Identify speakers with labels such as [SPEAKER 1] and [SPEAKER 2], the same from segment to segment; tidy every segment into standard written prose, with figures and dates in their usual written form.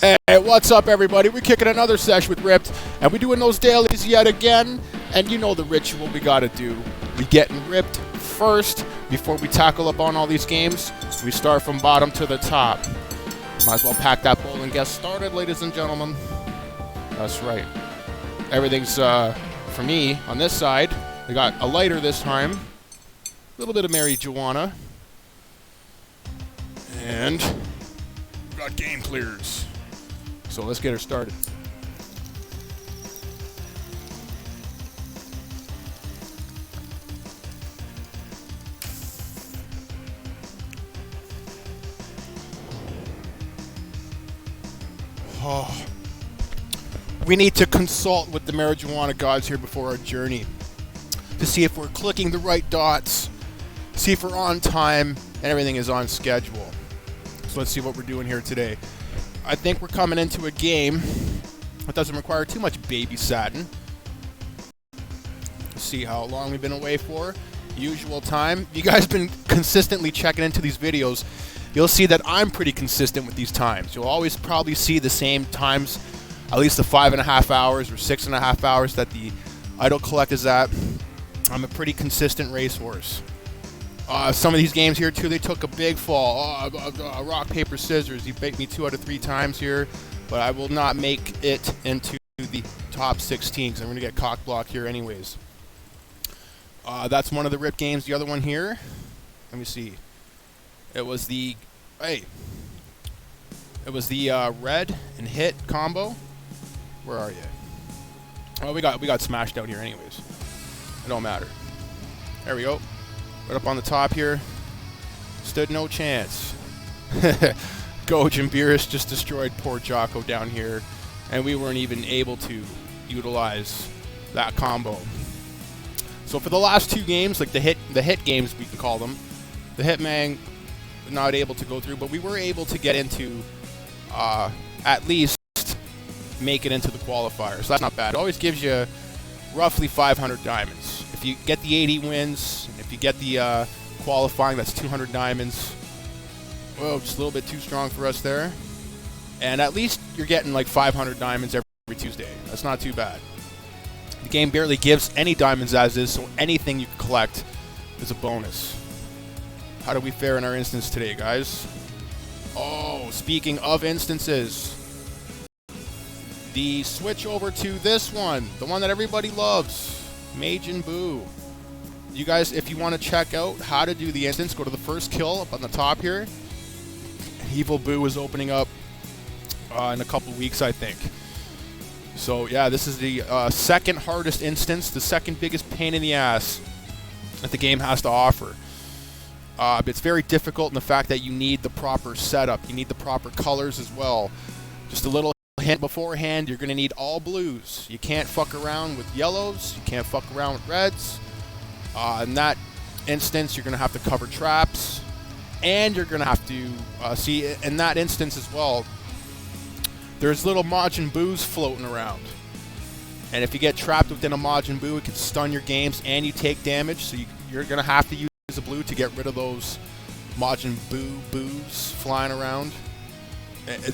[SPEAKER 1] Hey, what's up, everybody? We're kicking another sesh with Rypt, and we're doing those dailies yet again. And you know the ritual we gotta do. We getting Rypt first before we tackle up on all these games. We start from bottom to the top. Might as well pack that bowl and get started, ladies and gentlemen. That's right. Everything's, for me, on this side. We got a lighter this time. A little bit of marijuana. And we got game clears. So let's get her started. Oh. We need to consult with the marijuana gods here before our journey to see if we're clicking the right dots, see if we're on time, and everything is on schedule. So let's see what we're doing here today. I think we're coming into a game that doesn't require too much babysatting. Let's see how long we've been away for. Usual time. You guys been consistently checking into these videos. You'll see that I'm pretty consistent with these times. You'll always probably see the same times, at least the 5.5 hours or 6.5 hours that the idle collect is at. I'm a pretty consistent racehorse. Some of these games here too, they took a big fall. Rock, paper, scissors. You beat me 2 out of 3 times here, but I will not make it into the top 16 because I'm going to get cock blocked here anyways. That's one of the Rypt games. The other one here, let me see. It was the red and hit combo. Where are you? Oh, we got smashed out here anyways. It don't matter. There we go. Right up on the top here. Stood no chance. Goj and Beerus just destroyed poor Jocko down here, and we weren't even able to utilize that combo. So for the last 2 games, like the hit games we can call them, the Hitman not able to go through, but we were able to get into at least make it into the qualifiers. So that's not bad. It always gives you roughly 500 diamonds. If you get the 80 wins, if you get the qualifying, that's 200 diamonds. Whoa, just a little bit too strong for us there. And at least you're getting like 500 diamonds every Tuesday. That's not too bad. The game barely gives any diamonds as is, so anything you collect is a bonus. How do we fare in our instance today, guys? Oh, speaking of instances, the switch over to this one, the one that everybody loves, Majin Buu. You guys, if you want to check out how to do the instance, go to the first kill up on the top here. Evil Buu is opening up in a couple weeks, I think. So yeah, this is the second hardest instance, the second biggest pain in the ass that the game has to offer. It's very difficult in the fact that you need the proper setup. You need the proper colors as well. Just a little hint beforehand, you're going to need all blues. You can't fuck around with yellows. You can't fuck around with reds. In that instance, you're going to have to cover traps. And you're going to have to see, in that instance as well, there's little Majin Buus floating around. And if you get trapped within a Majin Buu, it can stun your games and you take damage. So you're going to have to use a blue to get rid of those Majin Buus flying around.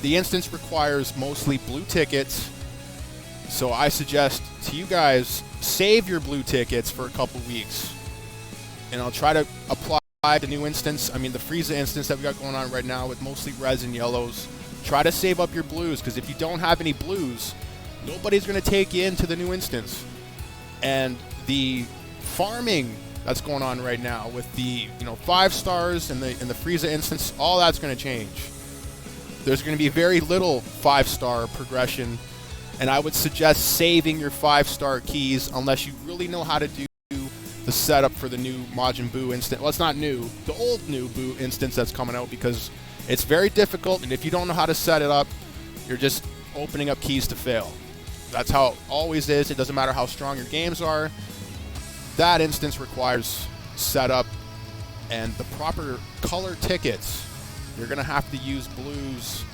[SPEAKER 1] The instance requires mostly blue tickets, so I suggest to you guys, save your blue tickets for a couple weeks, and I'll try to apply the new instance, the Frieza instance that we got going on right now with mostly reds and yellows. Try to save up your blues, because if you don't have any blues, nobody's going to take you into the new instance. And the farming that's going on right now with the 5 stars and the Frieza instance, all that's going to change. There's going to be very little 5-star progression, and I would suggest saving your 5-star keys unless you really know how to do the setup for the new Majin Buu instance. Well, it's not new, the old new Buu instance that's coming out, because it's very difficult, and if you don't know how to set it up, you're just opening up keys to fail. That's how it always is. It doesn't matter how strong your games are. That instance requires setup and the proper color tickets. You're going to have to use blues,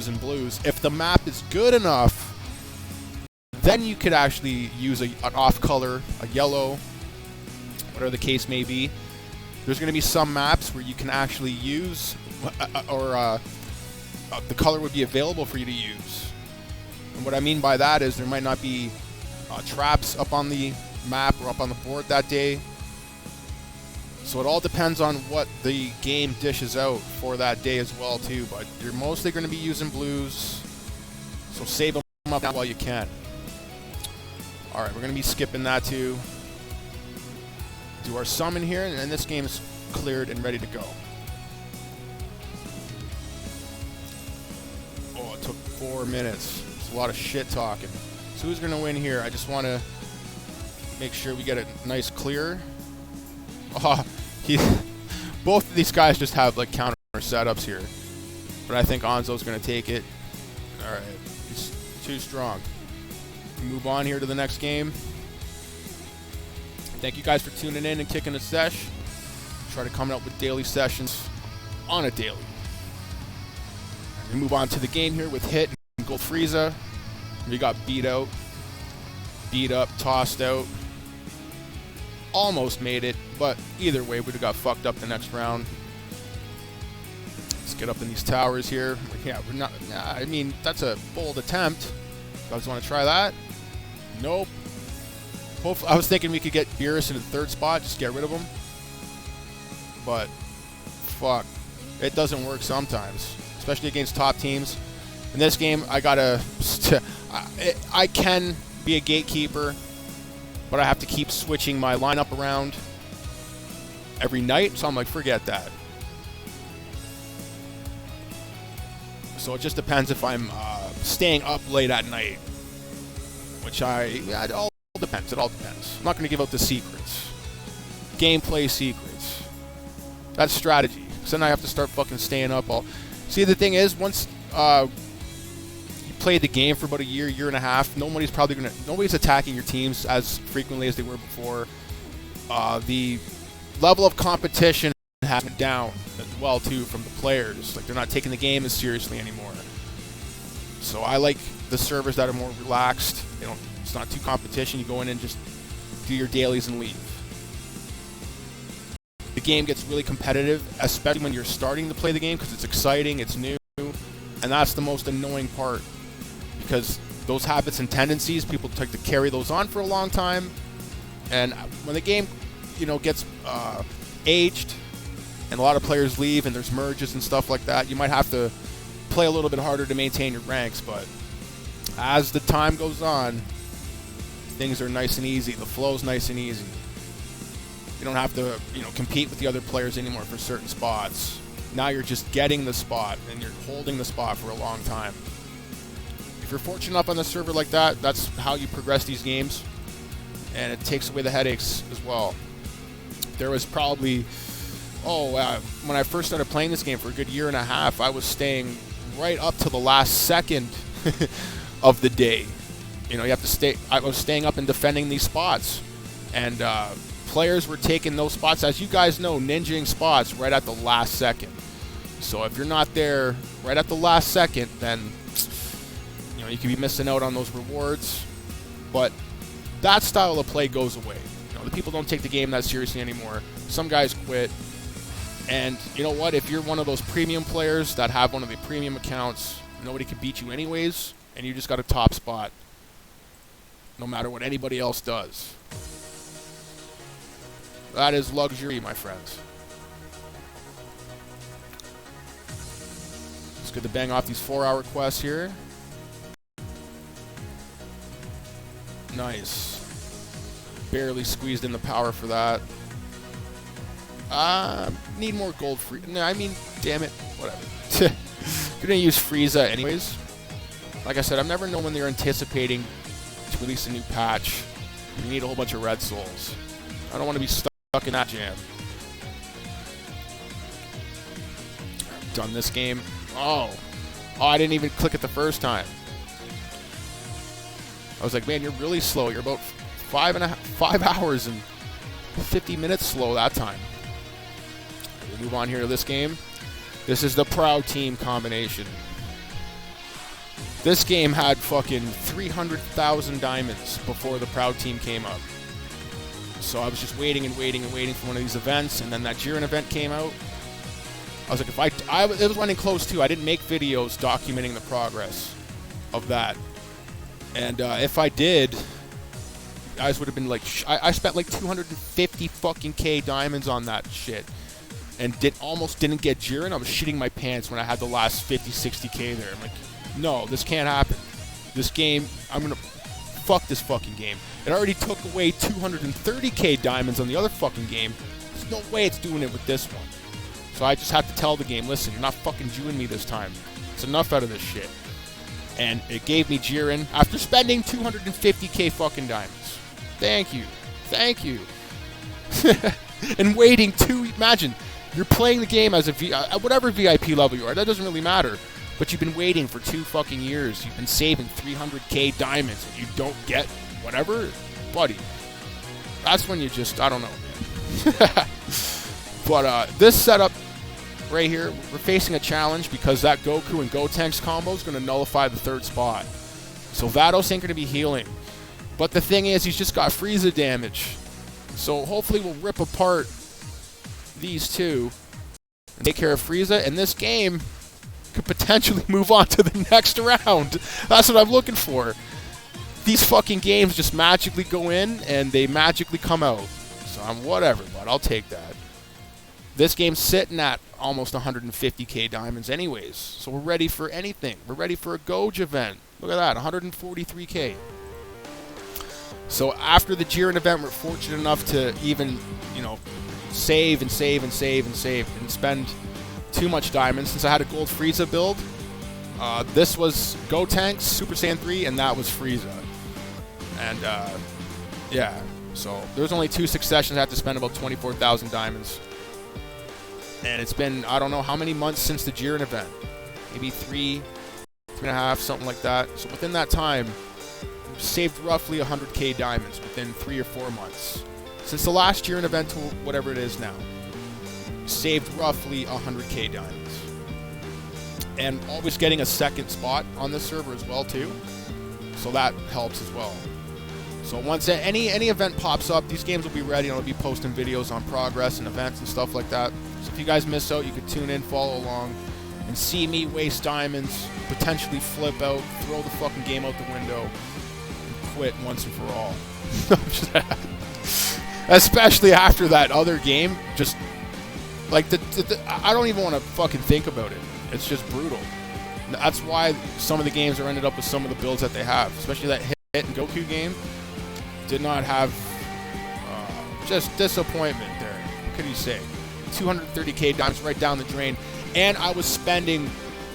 [SPEAKER 1] and blues. If the map is good enough, then you could actually use an off color, a yellow, whatever the case may be. There's going to be some maps where you can actually use or the color would be available for you to use. And what I mean by that is there might not be traps up on the map or up on the board that day. So it all depends on what the game dishes out for that day as well too. But you're mostly going to be using blues, so save them up while you can. All right, we're going to be skipping that too. Do our summon here, and this game is cleared and ready to go. Oh, it took 4 minutes. It's a lot of shit talking. So who's going to win here? I just want to make sure we get a nice clear. Oh, both of these guys just have like counter setups here, but I think Anzo's going to take it. All right, he's too strong. Move on here to the next game. Thank you guys for tuning in and kicking a sesh. Try to come out with daily sessions on a daily. We move on to the game here with Hit and Gold Frieza. We got beat out, beat up, tossed out. Almost made it, but either way, we'd have got fucked up the next round. Let's get up in these towers here. Yeah, we're not. I mean, that's a bold attempt. You guys want to try that? Nope. Hopefully, I was thinking we could get Beerus in the third spot, just get rid of him. But fuck, it doesn't work sometimes, especially against top teams. In this game, I gotta. I can be a gatekeeper, but I have to keep switching my lineup around every night, so I'm like, forget that. So it just depends if I'm staying up late at night, which it all depends. It all depends. I'm not going to give out the secrets. Gameplay secrets. That's strategy. So then I have to start fucking staying up all. See, the thing is, once you play the game for about a year, year and a half, nobody's attacking your teams as frequently as they were before. The level of competition has been down as well too from the players. Like, they're not taking the game as seriously anymore. So I like the servers that are more relaxed. It's not too competition. You go in and just do your dailies and leave. The game gets really competitive, especially when you're starting to play the game, because it's exciting, it's new, and that's the most annoying part. Because those habits and tendencies, people like to carry those on for a long time, and when the game, gets aged, and a lot of players leave, and there's merges and stuff like that, you might have to play a little bit harder to maintain your ranks. But as the time goes on, things are nice and easy. The flow's nice and easy. You don't have to, compete with the other players anymore for certain spots. Now you're just getting the spot, and you're holding the spot for a long time. If you're fortunate enough on the server like that, that's how you progress these games, and it takes away the headaches as well. There was probably, when I first started playing this game for a good year and a half, I was staying right up to the last second of the day. You have to stay. I was staying up and defending these spots, and players were taking those spots, as you guys know, ninjaing spots right at the last second. So if you're not there right at the last second, then you could be missing out on those rewards. But that style of play goes away. The people don't take the game that seriously anymore. Some guys quit, and you know what? If you're one of those premium players that have one of the premium accounts, nobody can beat you anyways, and you just got a top spot, no matter what anybody else does. That is luxury, my friends. It's good to bang off these 4-hour quests here. Nice. Barely squeezed in the power for that. Need more gold free. No, I mean, damn it. Whatever. Gonna use Frieza anyways. Like I said, I've never known when they're anticipating to release a new patch. You need a whole bunch of red souls. I don't want to be stuck in that jam. Done this game. Oh, I didn't even click it the first time. I was like, man, you're really slow. You're about 5 hours and 50 minutes slow that time. We'll move on here to this game. This is the Proud Team combination. This game had fucking 300,000 diamonds before the Proud Team came up. So I was just waiting and waiting and waiting for one of these events, and then that Jiren event came out. I was like, it was running close too. I didn't make videos documenting the progress of that. And if I did, you guys would have been like, I spent like 250 fucking K diamonds on that shit. And almost didn't get Jiren. I was shitting my pants when I had the last 50, 60K there. I'm like, no, this can't happen. This game, I'm gonna fuck this fucking game. It already took away 230K diamonds on the other fucking game. There's no way it's doing it with this one. So I just have to tell the game, listen, you're not fucking Jewing me this time. It's enough out of this shit. And it gave me Jiren after spending 250K fucking diamonds. Thank you. Thank you. And waiting imagine, you're playing the game as whatever VIP level you are, that doesn't really matter. But you've been waiting for 2 fucking years. You've been saving 300K diamonds and you don't get whatever? Buddy. That's when you just, I don't know, man. But this setup right here, we're facing a challenge because that Goku and Gotenks combo is going to nullify the 3rd spot. So Vados ain't going to be healing. But the thing is, he's just got Frieza damage. So hopefully we'll rip apart these two and take care of Frieza, and this game could potentially move on to the next round. That's what I'm looking for. These fucking games just magically go in and they magically come out. So I'm whatever, but I'll take that. This game's sitting at almost 150K diamonds anyways, so we're ready for anything. We're ready for a Goj event. Look at that, 143K. So after the Jiren event, we're fortunate enough to even, you know, save and save and save and save and spend too much diamonds. Since I had a gold Frieza build, this was Gotenks, Super Saiyan 3, and that was Frieza. And yeah, so there's only 2 successions. I had to spend about 24,000 diamonds. And it's been, I don't know how many months since the Jiren event. Maybe 3.5, something like that. So within that time, saved roughly 100K diamonds within 3 or 4 months. Since the last Jiren event to whatever it is now, saved roughly 100K diamonds. And always getting a 2nd spot on the server as well too. So that helps as well. So once any event pops up, these games will be ready and I'll be posting videos on progress and events and stuff like that. So if you guys miss out, you can tune in, follow along, and see me waste diamonds, potentially flip out, throw the fucking game out the window, and quit once and for all. Especially after that other game, just like I don't even want to fucking think about it. It's just brutal. That's why some of the games are ended up with some of the builds that they have, especially that Hit and Goku game. Did not have just disappointment there. What could you say? 230K diamonds right down the drain, and I was spending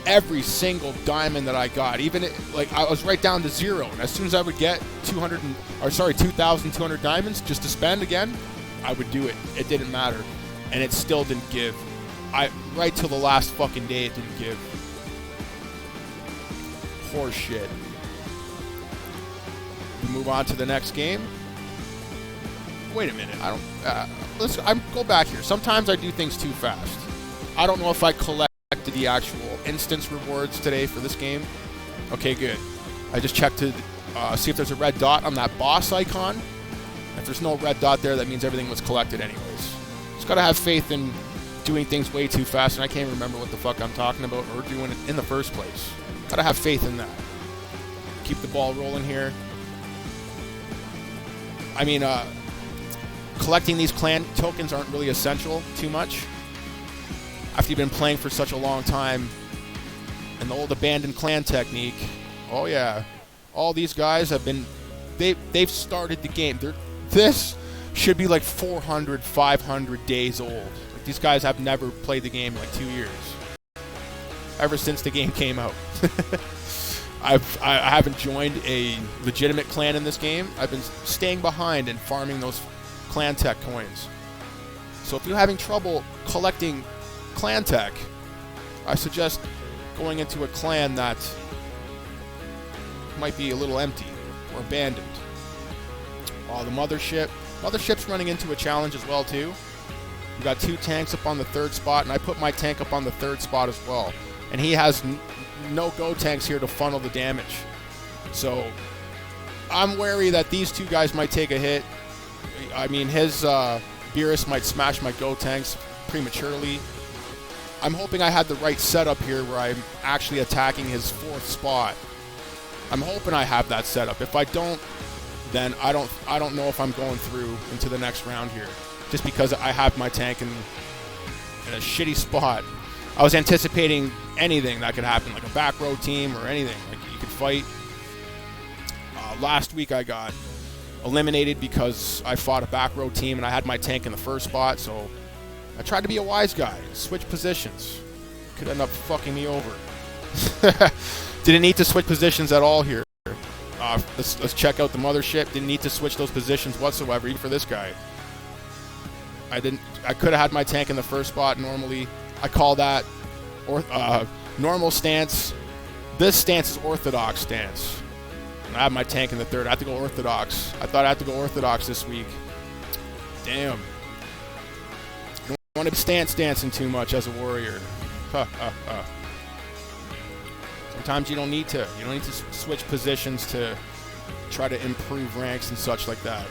[SPEAKER 1] every single diamond that I got. Even like I was right down to 0. And as soon as I would get 2,200 diamonds just to spend again, I would do it. It didn't matter, and it still didn't give. Right till the last fucking day, it didn't give. Horse shit. We move on to the next game. Wait a minute. I don't. Go back here. Sometimes I do things too fast. I don't know if I collected the actual instance rewards today for this game. Okay, good. I just checked to see if there's a red dot on that boss icon. If there's no red dot there, that means everything was collected anyways. Just gotta have faith in doing things way too fast, and I can't remember what the fuck I'm talking about or doing it in the first place. Gotta have faith in that. Keep the ball rolling here. I mean, collecting these clan tokens aren't really essential too much. After you've been playing for such a long time, and the old abandoned clan technique, oh yeah, all these guys have been, they've started the game. This should be like 400, 500 days old. Like, these guys have never played the game in like 2 years. Ever since the game came out. I haven't joined a legitimate clan in this game. I've been staying behind and farming those clan tech coins. So if you're having trouble collecting clan tech, I suggest going into a clan that might be a little empty or abandoned. Oh, the Mothership. Mothership's running into a challenge as well too. We got 2 tanks up on the 3rd spot, and I put my tank up on the 3rd spot as well. And he has no Go tanks here to funnel the damage. So I'm wary that these 2 guys might take a hit. I mean, his Beerus might smash my Go tanks prematurely. I'm hoping I had the right setup here where I'm actually attacking his 4th spot. I'm hoping I have that setup. If I don't, then I don't know if I'm going through into the next round here. Just because I have my tank in a shitty spot. I was anticipating anything that could happen, like a back row team or anything. Like you could fight. Last week I got eliminated because I fought a back row team and I had my tank in the first spot, so I tried to be a wise guy, switch positions. Could end up fucking me over. Didn't need to switch positions at all here. Let's check out the mothership. Didn't need to switch those positions whatsoever, even for this guy. I could have had my tank in the first spot normally. I call that normal stance. This stance is orthodox stance. And I have my tank in the 3rd. I have to go orthodox. I thought I had to go orthodox this week. Damn. Don't want to be stance dancing too much as a warrior. Sometimes you don't need to. You don't need to switch positions to try to improve ranks and such like that.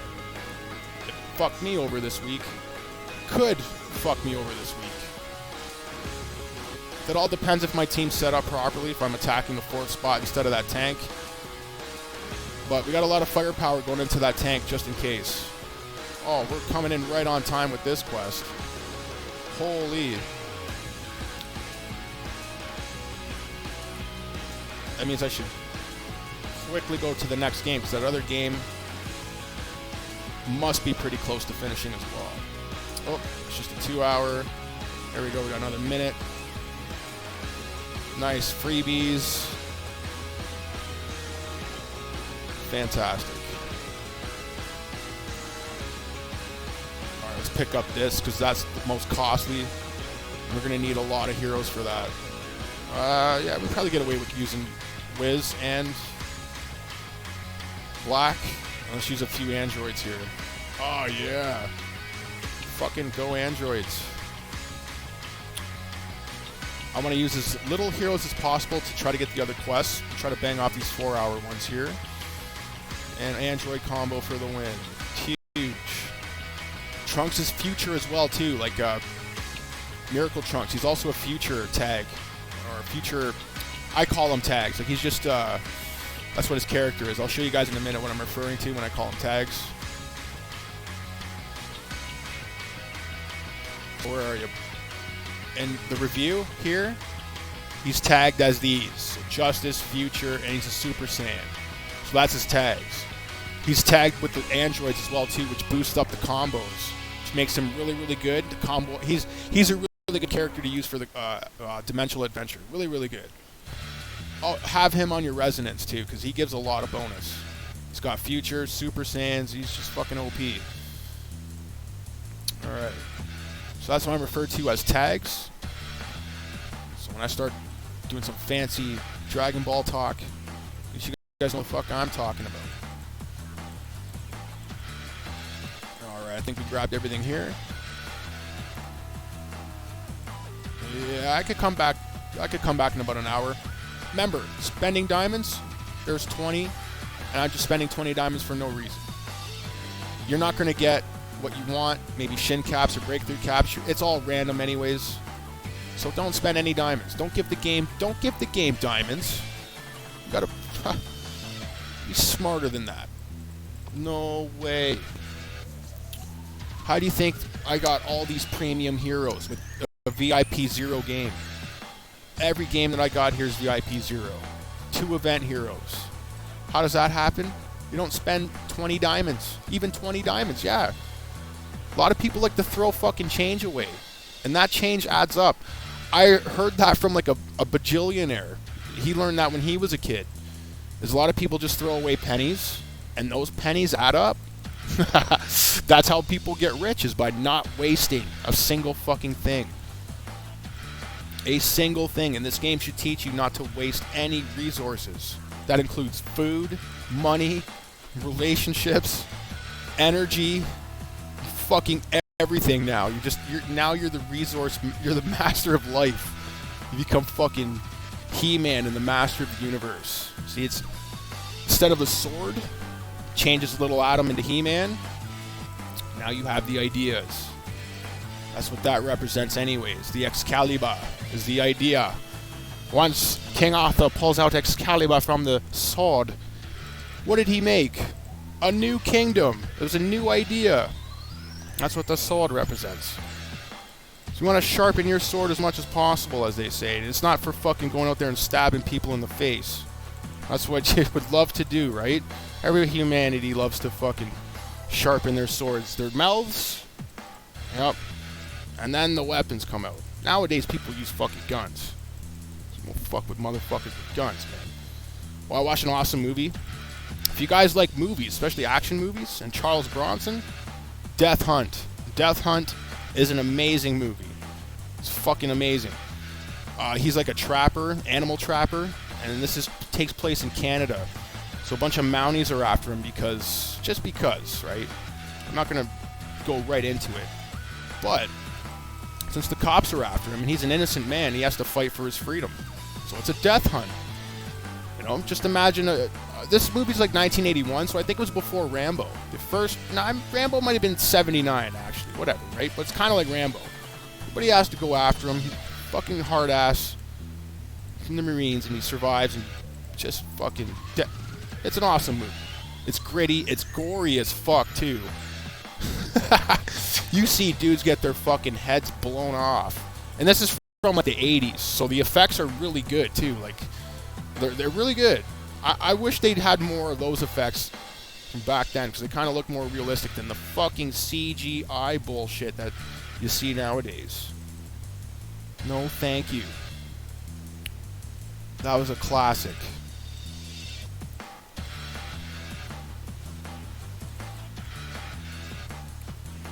[SPEAKER 1] It fucked me over this week. Could fuck me over this week. That all depends if my team's set up properly, if I'm attacking the 4th spot instead of that tank. But we got a lot of firepower going into that tank just in case. Oh, we're coming in right on time with this quest. Holy. That means I should quickly go to the next game, because that other game must be pretty close to finishing as well. Oh, it's just a 2-hour. There we go, we got another minute. Nice freebies. Fantastic. Alright, let's pick up this, because that's the most costly. We're going to need a lot of heroes for that. Yeah, we'll probably get away with using Wiz and Black. Let's use a few androids here. Oh, yeah. Fucking go androids. I want to use as little heroes as possible to try to get the other quests. Try to bang off these 4-hour ones here. And android combo for the win. Huge. Trunks is future as well, too. Like Miracle Trunks. He's also a future tag. Or future... I call him tags. Like he's just... that's what his character is. I'll show you guys in a minute what I'm referring to when I call him tags. Where are you? In the review here, he's tagged as these. Justice, Future, and he's a Super Saiyan. So that's his tags. He's tagged with the androids as well too, which boosts up the combos, which makes him really, really good. The combo, he's a really good character to use for the Dimensional Adventure. Really, really good. I'll have him on your Resonance too, because he gives a lot of bonus. He's got Future, Super Saiyans. He's just fucking OP. All right. So that's what I'm referred to as tags. So when I start doing some fancy Dragon Ball talk, you guys know what the fuck I'm talking about. Alright, I think we grabbed everything here. Yeah, I could come back in about an hour. Remember, spending diamonds, there's 20, and I'm just spending 20 diamonds for no reason. You're not going to get what you want, maybe shin caps or breakthrough caps. It's all random anyways. So don't spend any diamonds. Don't give the game diamonds. You gotta be smarter than that. No way. How do you think I got all these premium heroes with a VIP 0 game? Every game that I got here is VIP 0. 2 event heroes. How does that happen? You don't spend 20 diamonds. Even 20 diamonds, yeah. A lot of people like to throw fucking change away. And that change adds up. I heard that from like a bajillionaire. He learned that when he was a kid. There's a lot of people just throw away pennies. And those pennies add up. That's how people get rich, is by not wasting a single fucking thing. A single thing. And this game should teach you not to waste any resources. That includes food, money, relationships, energy, fucking everything now. You're the resource, you're the master of life. You become fucking He-Man and the master of the universe. See, it's instead of a sword, changes little Atom into He-Man. Now you have the ideas. That's what that represents anyways. The Excalibur is the idea. Once King Arthur pulls out Excalibur from the sword, what did he make? A new kingdom. It was a new idea. That's what the sword represents. So you want to sharpen your sword as much as possible, as they say. It's not for fucking going out there and stabbing people in the face. That's what you would love to do, right? Every humanity loves to fucking sharpen their swords. Their mouths. Yep. And then the weapons come out. Nowadays, people use fucking guns. So we'll fuck with motherfuckers with guns, man. Well, I watched an awesome movie. If you guys like movies, especially action movies, and Charles Bronson, Death Hunt. Death Hunt is an amazing movie. It's fucking amazing. He's like a trapper, animal trapper, and this takes place in Canada. So a bunch of Mounties are after him just because, right? I'm not gonna go right into it, but since the cops are after him and he's an innocent man, he has to fight for his freedom. So it's a death hunt. You know, just imagine this movie's like 1981, so I think it was before Rambo. Rambo might have been 79 actually, whatever, right? But it's kind of like Rambo. But he has to go after him. He's a fucking hard ass from the Marines, and he survives and just fucking. It's an awesome movie. It's gritty. It's gory as fuck too. You see dudes get their fucking heads blown off, and this is from like the 80s, so the effects are really good too. Like they're really good. I wish they'd had more of those effects from back then, because they kind of look more realistic than the fucking CGI bullshit that you see nowadays. No, thank you. That was a classic.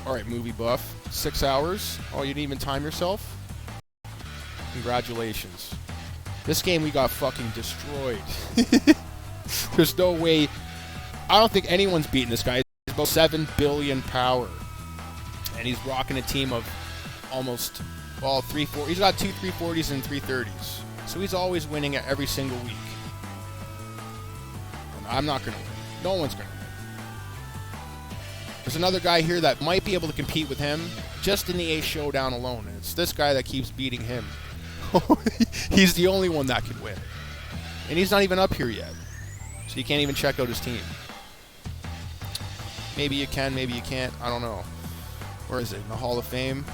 [SPEAKER 1] Alright, movie buff. 6 hours. Oh, you didn't even time yourself? Congratulations. This game we got fucking destroyed. There's no way. I don't think anyone's beating this guy. He's about 7 billion power. And he's rocking a team of almost, well, 3-4. He's got 2 340s and 330s. So he's always winning at every single week. And I'm not going to win. No one's going to win. There's another guy here that might be able to compete with him just in the A Showdown alone. And it's this guy that keeps beating him. He's the only one that can win. And he's not even up here yet. So you can't even check out his team. Maybe you can, maybe you can't. I don't know. Where is it? In the Hall of Fame?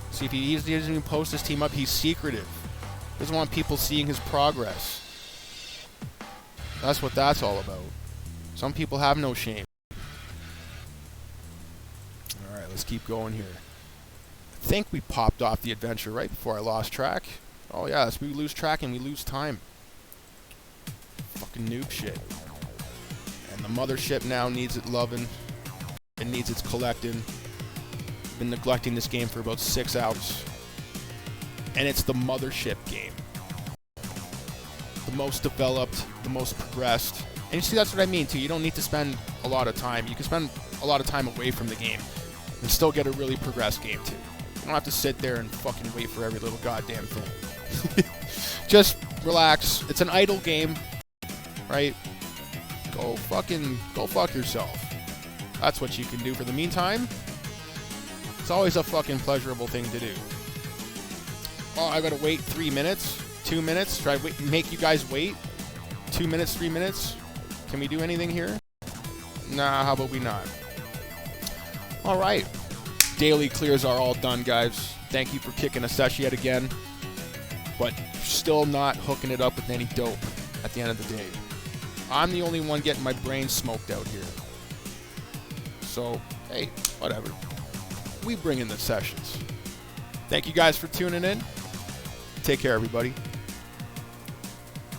[SPEAKER 1] See, if he doesn't even post his team up, he's secretive. Doesn't want people seeing his progress. That's what that's all about. Some people have no shame. Alright, let's keep going here. I think we popped off the adventure right before I lost track. Oh yeah, we lose track and we lose time. Fucking noob shit. And the mothership now needs it loving. It needs its collecting. Been neglecting this game for about 6 hours. And it's the mothership game. The most developed, the most progressed. And you see, that's what I mean too. You don't need to spend a lot of time. You can spend a lot of time away from the game and still get a really progressed game too. You don't have to sit there and fucking wait for every little goddamn thing. Just relax. It's an idle game, right? Go fuck yourself. That's what you can do for the meantime. It's always a fucking pleasurable thing to do. Oh, I gotta wait 3 minutes, 2 minutes. Try make you guys wait 2 minutes, 3 minutes. Can we do anything here? Nah, how about we not? All right. Daily clears are all done, guys. Thank you for kicking a sesh yet again. But still not hooking it up with any dope at the end of the day. I'm the only one getting my brain smoked out here. So, hey, whatever. We bring in the sessions. Thank you guys for tuning in. Take care, everybody.